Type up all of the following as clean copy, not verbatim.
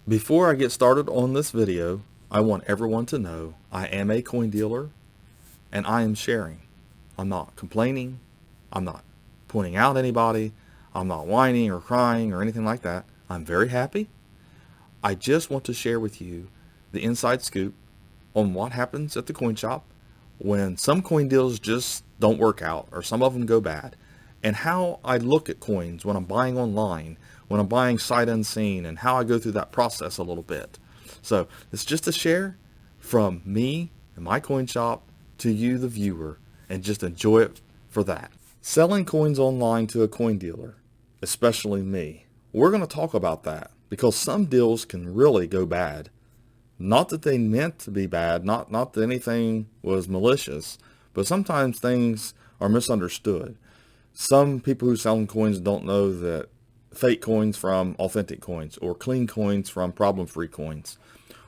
Before I get started on this video, I want everyone to know I am a coin dealer and I am sharing. I'm not complaining. I'm not pointing out anybody. I'm not whining or crying or anything like that. I'm very happy. I just want to share with you the inside scoop on what happens at the coin shop when some coin deals just don't work out or some of them go bad, and how I look at coins when I'm buying online, when I'm buying sight unseen, and how I go through that process a little bit. So it's just a share from me and my coin shop to you, the viewer, and just enjoy it for that. Selling coins online to a coin dealer, especially me, we're going to talk about that because some deals can really go bad. Not that they meant to be bad, not that anything was malicious, but sometimes things are misunderstood. Some people who sell coins don't know that fake coins from authentic coins, or clean coins from problem-free coins,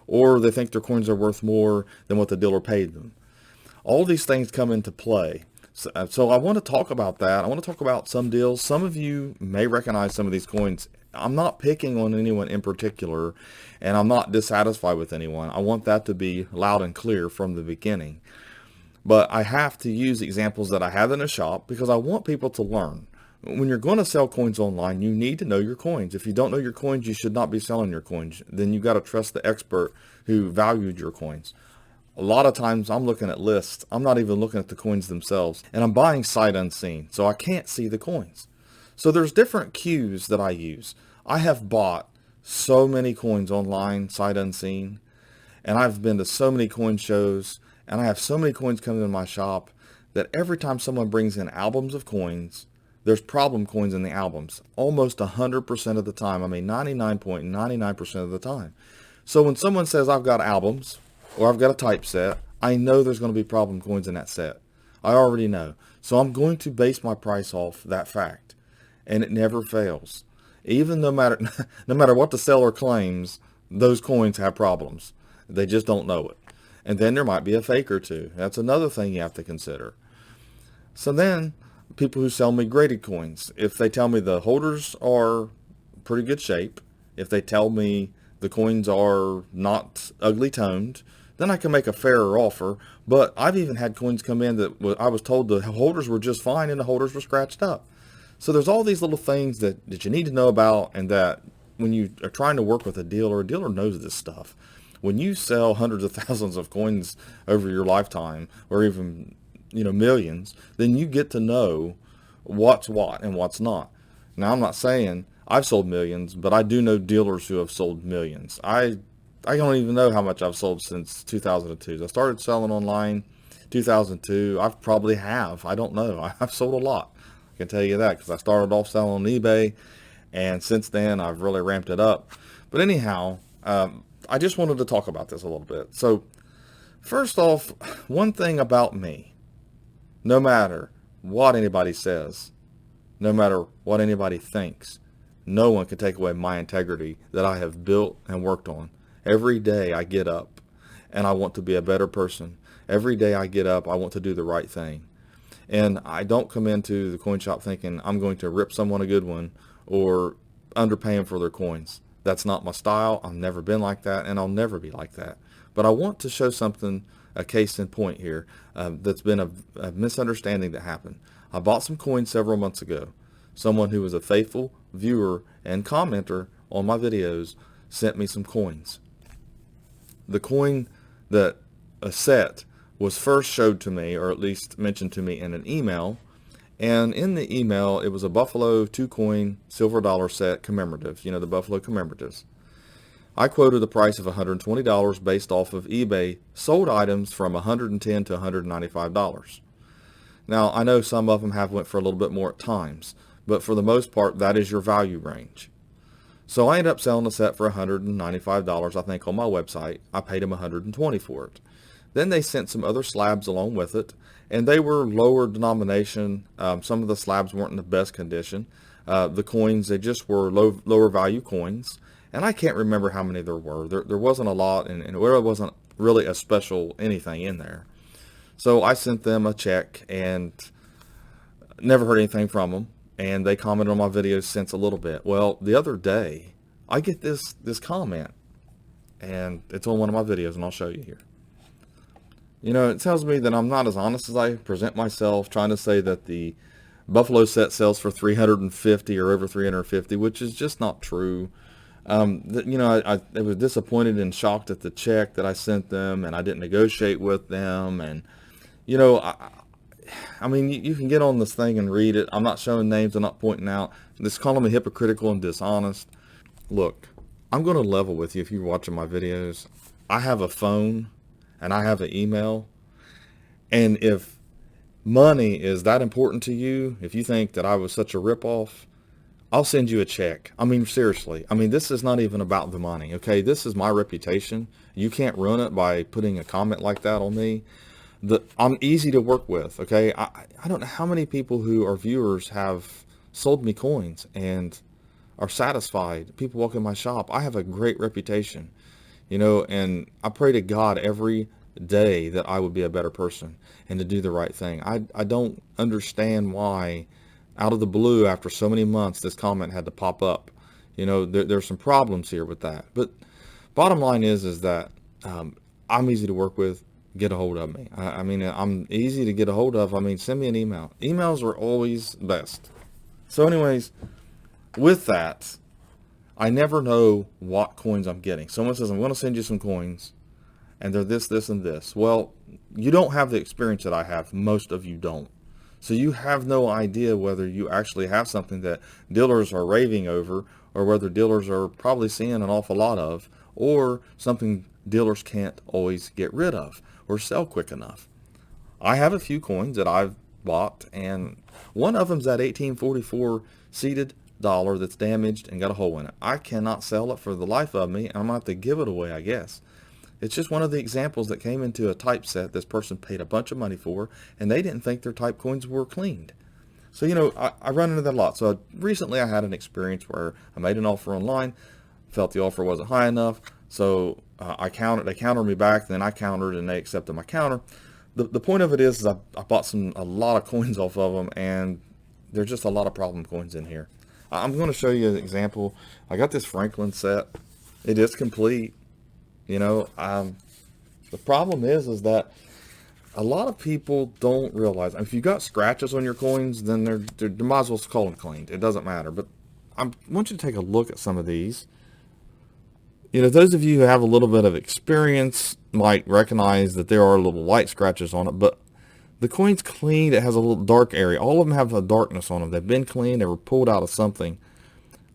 or they think their coins are worth more than what the dealer paid them. All these things come into play. So I want to talk about that. I want to talk about some deals. Some of you may recognize some of these coins. I'm not picking on anyone in particular, and I'm not dissatisfied with anyone. I want that to be loud and clear from the beginning. But I have to use examples that I have in a shop because I want people to learn. When you're going to sell coins online, you need to know your coins. If you don't know your coins, you should not be selling your coins. Then you've got to trust the expert who valued your coins. A lot of times I'm looking at lists. I'm not even looking at the coins themselves. And I'm buying sight unseen, so I can't see the coins. So there's different cues that I use. I have bought so many coins online, sight unseen, and I've been to so many coin shows, and I have so many coins coming in my shop that every time someone brings in albums of coins, there's problem coins in the albums. Almost 100% of the time. I mean 99.99% of the time. So when someone says I've got albums, or I've got a typeset, I know there's going to be problem coins in that set. I already know. So I'm going to base my price off that fact. And it never fails. Even no matter what the seller claims, those coins have problems. They just don't know it. And then there might be a fake or two. That's another thing you have to consider. So then, people who sell me graded coins, if they tell me the holders are pretty good shape, if they tell me the coins are not ugly toned, then I can make a fairer offer. But I've even had coins come in that I was told the holders were just fine and the holders were scratched up. So there's all these little things that you need to know about, and that when you are trying to work with a dealer knows this stuff. When you sell hundreds of thousands of coins over your lifetime, or even millions, then you get to know what's what and what's not. Now, I'm not saying I've sold millions, but I do know dealers who have sold millions. I don't even know how much I've sold since 2002. I started selling online 2002. I probably have. I don't know. I've sold a lot. I can tell you that because I started off selling on eBay, and since then I've really ramped it up. But anyhow, I just wanted to talk about this a little bit. So first off, one thing about me, no matter what anybody says, no matter what anybody thinks, no one can take away my integrity that I have built and worked on. Every day I get up and I want to be a better person. Every day I get up, I want to do the right thing. And I don't come into the coin shop thinking I'm going to rip someone a good one or underpay them for their coins. That's not my style. I've never been like that, and I'll never be like that. But I want to show something, a case in point here, that's been a misunderstanding that happened. I bought some coins several months ago. Someone who was a faithful viewer and commenter on my videos sent me some coins. The coin that a set was first showed to me, or at least mentioned to me in an email, and in the email it was a Buffalo 2-coin silver dollar set commemorative, the Buffalo commemoratives. I quoted a price of $120 based off of eBay sold items from $110 to $195. Now, I know some of them have went for a little bit more at times, but for the most part, that is your value range. So I ended up selling the set for $195, I think, on my website. I paid them $120 for it. Then they sent some other slabs along with it, and they were lower denomination. Some of the slabs weren't in the best condition. The coins, they just were lower value coins, and I can't remember how many there were. There wasn't a lot, and it wasn't really a special anything in there. So I sent them a check and never heard anything from them. And they commented on my videos since a little bit. Well, the other day, I get this comment and it's on one of my videos, and I'll show you here. You know, it tells me that I'm not as honest as I present myself, trying to say that the Buffalo set sells for 350 or over 350, which is just not true. You know, I was disappointed and shocked at the check that I sent them, and I didn't negotiate with them. And, you know, I mean, you can get on this thing and read it. I'm not showing names. I'm not pointing out. Just calling me hypocritical and dishonest. Look, I'm going to level with you if you're watching my videos. I have a phone and I have an email. And if money is that important to you, if you think that I was such a ripoff, I'll send you a check. I mean, seriously. I mean, this is not even about the money, okay? This is my reputation. You can't ruin it by putting a comment like that on me. I'm easy to work with, okay? I don't know how many people who are viewers have sold me coins and are satisfied. People walk in my shop. I have a great reputation, you know, and I pray to God every day that I would be a better person and to do the right thing. I don't understand why out of the blue after so many months this comment had to pop up. You know, there's some problems here with that. But bottom line is that I'm easy to work with. Get a hold of me. I mean, I'm easy to get a hold of. I mean, send me an email. Emails are always best. So anyways, with that, I never know what coins I'm getting. Someone says, I'm going to send you some coins, and they're this, this, and this. Well, you don't have the experience that I have. Most of you don't. So you have no idea whether you actually have something that dealers are raving over, or whether dealers are probably seeing an awful lot of, or something dealers can't always get rid of or sell quick enough. I have a few coins that I've bought, and one of them's that 1844 seated dollar that's damaged and got a hole in it. I cannot sell it for the life of me, and I'm going to have to give it away, I guess. It's just one of the examples that came into a type set this person paid a bunch of money for, and they didn't think their type coins were cleaned. So, you know, I run into that a lot. So recently I had an experience where I made an offer online, felt the offer wasn't high enough, so they countered me back, then I countered and they accepted my counter. The point of it is I bought a lot of coins off of them, and there's just a lot of problem coins in here. I'm going to show you an example. I got this Franklin set. It is complete. You know, the problem is that a lot of people don't realize, if you got scratches on your coins, then they might as well call them cleaned. It doesn't matter. But I want you to take a look at some of these. You know, those of you who have a little bit of experience might recognize that there are little light scratches on it, but the coin's cleaned. It has a little dark area. All of them have a darkness on them. They've been cleaned. They were pulled out of something.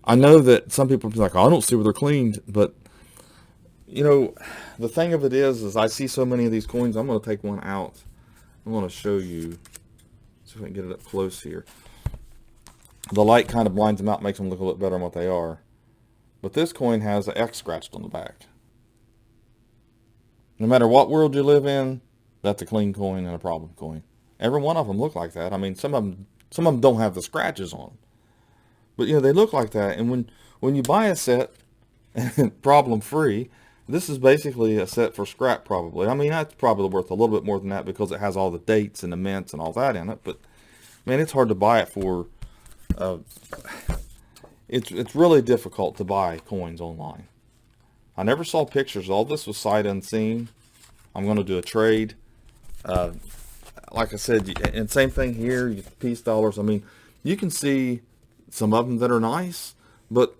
I know that some people be like, oh, I don't see where they're cleaned, but you know, the thing of it is I see so many of these coins. I'm going to take one out. I'm going to show you. See if I can get it up close here. The light kind of blinds them out, makes them look a little bit better than what they are. But this coin has an X scratched on the back. No matter what world you live in, that's a clean coin and a problem coin. Every one of them look like that. I mean, some of them don't have the scratches on them. But, you know, they look like that. And when you buy a set problem free, this is basically a set for scrap probably. I mean, that's probably worth a little bit more than that because it has all the dates and the mints and all that in it. But, man, it's hard to buy it for... It's really difficult to buy coins online. I never saw pictures. All this was sight unseen. I'm going to do a trade. Like I said, and same thing here, you get piece dollars. I mean, you can see some of them that are nice, but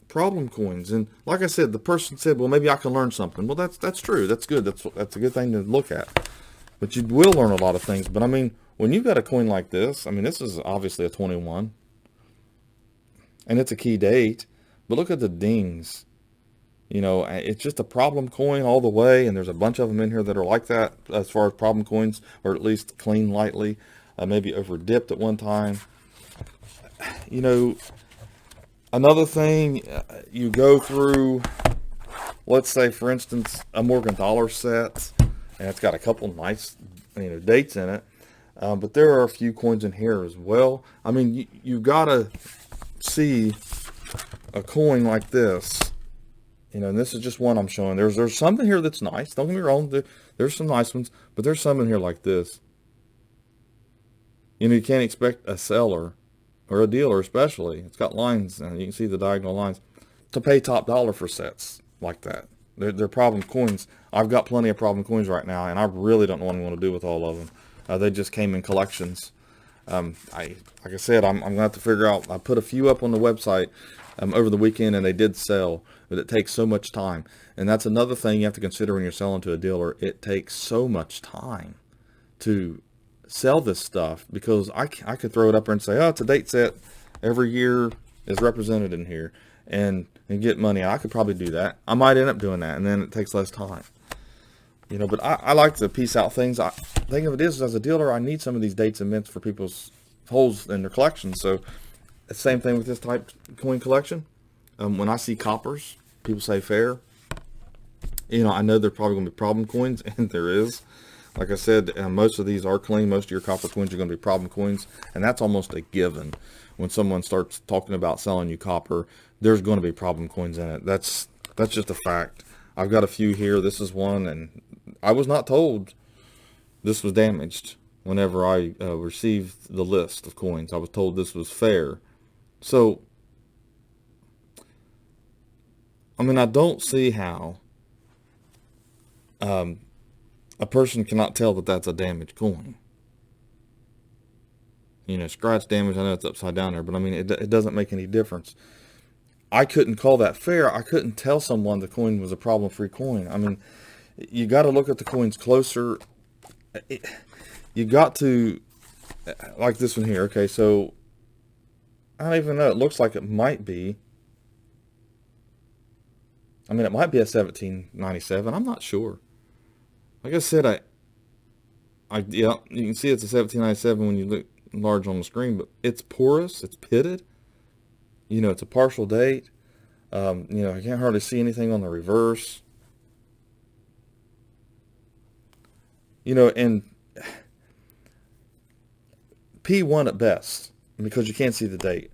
problem coins. And like I said, the person said, well, maybe I can learn something. Well, that's true. That's good. That's a good thing to look at. But you will learn a lot of things. But I mean, when you've got a coin like this, I mean, this is obviously a 21. And it's a key date. But look at the dings. You know, it's just a problem coin all the way, and there's a bunch of them in here that are like that as far as problem coins, or at least clean lightly, maybe over dipped at one time. You know, another thing, you go through, let's say, for instance, a Morgan dollar set, and it's got a couple nice, you know, dates in it, but there are a few coins in here as well. I mean, you gotta see a coin like this. You know, and this is just one I'm showing. There's some in here that's nice. Don't get me wrong. There's some nice ones, but there's some in here like this. You know, you can't expect a seller or a dealer especially. It's got lines, and you can see the diagonal lines, to pay top dollar for sets like that. They're problem coins. I've got plenty of problem coins right now, and I really don't know what I'm going to do with all of them. They just came in collections. Like I said, I'm going to have to figure out. I put a few up on the website over the weekend, and they did sell, but it takes so much time. And that's another thing you have to consider when you're selling to a dealer. It takes so much time to sell this stuff, because I could throw it up there and say, oh, it's a date set. Every year is represented in here, and get money. I could probably do that. I might end up doing that, and then it takes less time. You know, but I like to piece out things. I think of it is, as a dealer, I need some of these dates and mints for people's holes in their collections. So the same thing with this type coin collection. When I see coppers, people say fair. You know, I know they're probably going to be problem coins, and there is. Like I said, most of these are clean. Most of your copper coins are going to be problem coins, and that's almost a given. When someone starts talking about selling you copper, there's going to be problem coins in it. That's just a fact. I've got a few here. This is one, and I was not told this was damaged whenever I received the list of coins. I was told this was fair. So, I mean, I don't see how a person cannot tell that that's a damaged coin. You know, scratch damage, I know it's upside down there, but I mean, it doesn't make any difference. I couldn't call that fair. I couldn't tell someone the coin was a problem-free coin. I mean, you got to look at the coins closer. You got to, like this one here. Okay, so I don't even know. It looks like it might be. I mean, it might be a 1797. I'm not sure. Like I said, yeah, you can see it's a 1797 when you look large on the screen, but it's porous, it's pitted. You know, it's a partial date. You know, I can't hardly see anything on the reverse. You know, and P1 at best, because you can't see the date.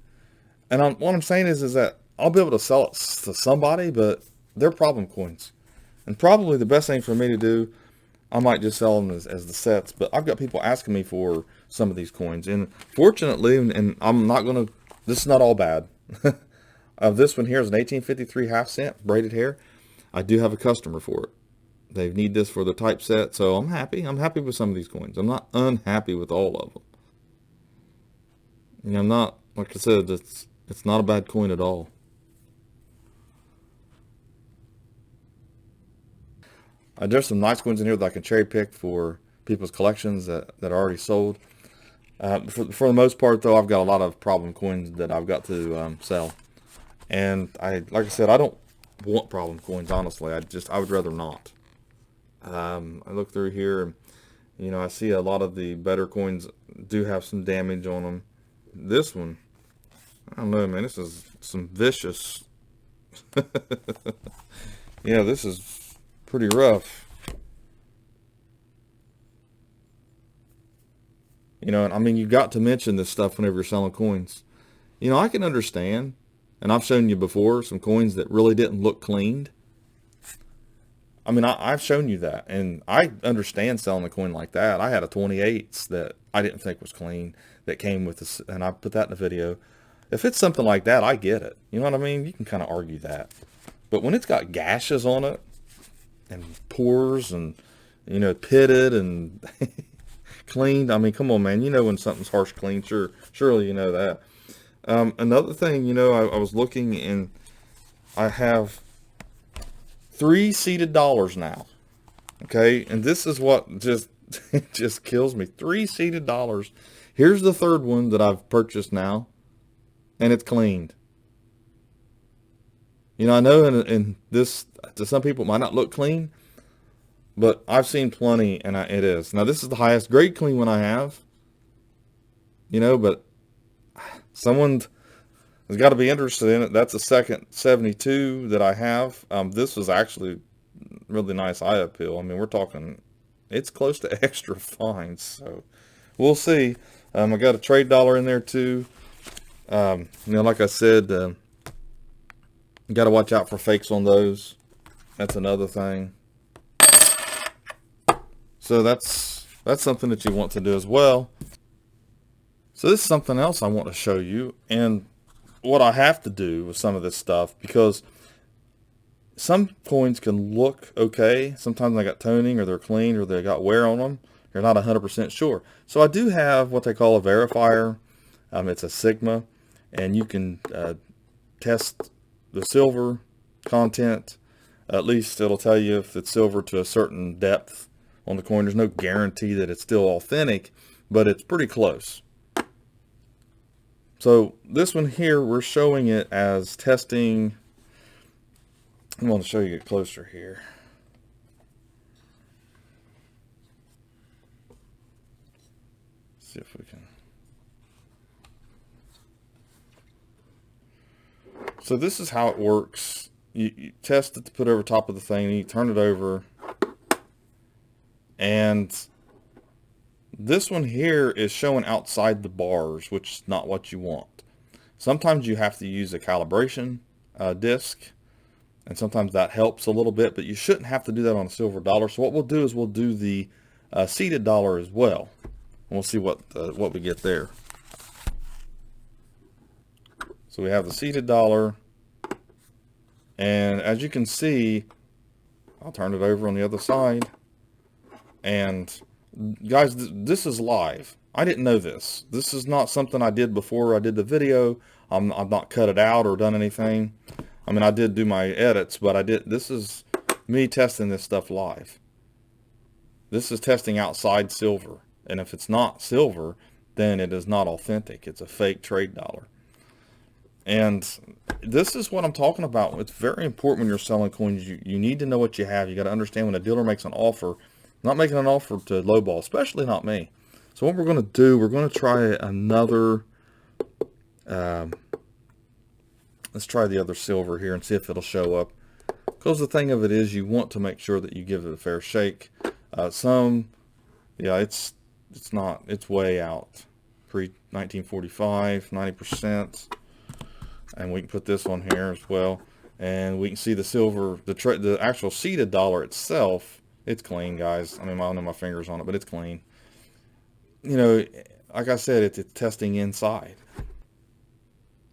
And what I'm saying is that I'll be able to sell it to somebody, but they're problem coins. And probably the best thing for me to do, I might just sell them as the sets. But I've got people asking me for some of these coins. And fortunately, and I'm not going to, this is not all bad. This one here is an 1853 half cent braided hair. I do have a customer for it. They need this for the typeset, so I'm happy. I'm happy with some of these coins. I'm not unhappy with all of them. You know, I'm not, like I said, it's not a bad coin at all. There's some nice coins in here that I can cherry pick for people's collections that are already sold. For the most part, though, I've got a lot of problem coins that I've got to sell. And like I said, I don't want problem coins, honestly. I would rather not. I look through here, and you know, I see a lot of the better coins do have some damage on them. This one, I don't know, man. This is some vicious. Yeah, this is pretty rough. You know, and I mean, you got to mention this stuff whenever you're selling coins. You know, I can understand, and I've shown you before some coins that really didn't look cleaned. I mean, I've shown you that, and I understand selling a coin like that. I had a 28s that I didn't think was clean that came with this, and I put that in the video. If it's something like that, I get it. You know what I mean? You can kind of argue that. But when it's got gashes on it, and pores, and, you know, pitted, and cleaned, I mean, come on, man. You know when something's harsh clean. Surely you know that. Another thing, you know, I was looking, and I have 3 seated dollars now. Okay, and this is what just kills me. 3 seated dollars. Here's the third one that I've purchased now, and it's cleaned. You know, I know in this, to some people it might not look clean, but I've seen plenty, and it is. Now, this is the highest grade clean one I have. You know, but someone has got to be interested in it. That's the second 72 that I have. This was actually really nice eye appeal. I mean, we're talking, it's close to extra fine, so we'll see. I got a trade dollar in there too. You know, like I said, you got to watch out for fakes on those. That's another thing. So that's something that you want to do as well. So this is something else I want to show you, and what I have to do with some of this stuff, because Some coins can look okay. Sometimes they got toning, or they're clean, or they got wear on them. You're not 100% sure. So I do have what they call a verifier. It's a Sigma, and you can test the silver content. At least it'll tell you if it's silver to a certain depth on the coin. There's no guarantee that it's still authentic, but it's pretty close. So this one here, we're showing it as testing. I'm going to show you it closer here. See if we can. So this is how it works. You test it to put over top of the thing, and you turn it over. And this one here is showing outside the bars, which is not what you want. Sometimes you have to use a calibration disc, and sometimes that helps a little bit, but you shouldn't have to do that on a silver dollar. So what we'll do is we'll do the seated dollar as well. And we'll see what we get there. So we have the seated dollar, and as you can see, I'll turn it over on the other side. And guys, this is live. I didn't know this. This is not something I did before I did the video. I've not cut it out or done anything. I mean, I did do my edits, but this is me testing this stuff live. This is testing outside silver. And if it's not silver, then it is not authentic. It's a fake trade dollar. And this is what I'm talking about. It's very important when you're selling coins. You need to know what you have. You got to understand when a dealer makes an offer, not making an offer to lowball, especially not me. So what we're going to do, we're going to try another, let's try the other silver here and see if it'll show up. Because the thing of it is, you want to make sure that you give it a fair shake. Yeah, it's not, it's way out. Pre-1945, 90%. And we can put this on here as well. And we can see the silver, the actual seated dollar itself. It's clean, guys. I mean, I don't have my fingers on it, but it's clean. You know, like I said, it's testing inside.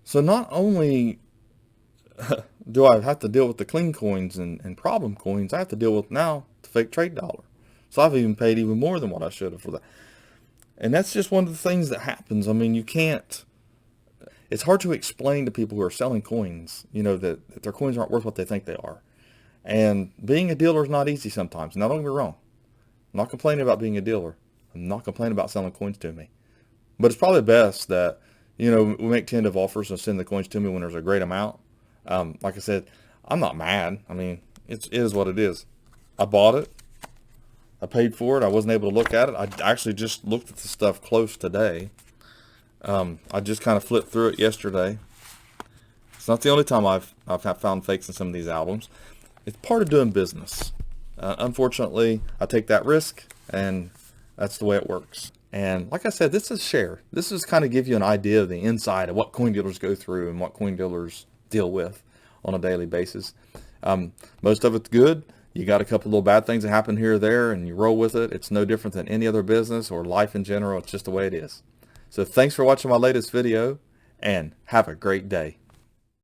So not only do I have to deal with the clean coins and problem coins, I have to deal with now the fake trade dollar. So I've even paid even more than what I should have for that. And that's just one of the things that happens. I mean, you can't, it's hard to explain to people who are selling coins, you know, that their coins aren't worth what they think they are. And being a dealer is not easy sometimes. Now, don't get me wrong. I'm not complaining about being a dealer. I'm not complaining about selling coins to me. But it's probably best that, you know, we make tentative offers and send the coins to me when there's a great amount. Like I said, I'm not mad. I mean, it is what it is. I bought it. I paid for it. I wasn't able to look at it. I actually just looked at the stuff close today. I just kind of flipped through it yesterday. It's not the only time I've found fakes in some of these albums. It's part of doing business. Unfortunately, I take that risk, and that's the way it works. And like I said, this is share. This is kind of give you an idea of the inside of what coin dealers go through and what coin dealers deal with on a daily basis. Most of it's good. You got a couple little bad things that happen here or there, and you roll with it. It's no different than any other business or life in general. It's just the way it is. So thanks for watching my latest video, and have a great day.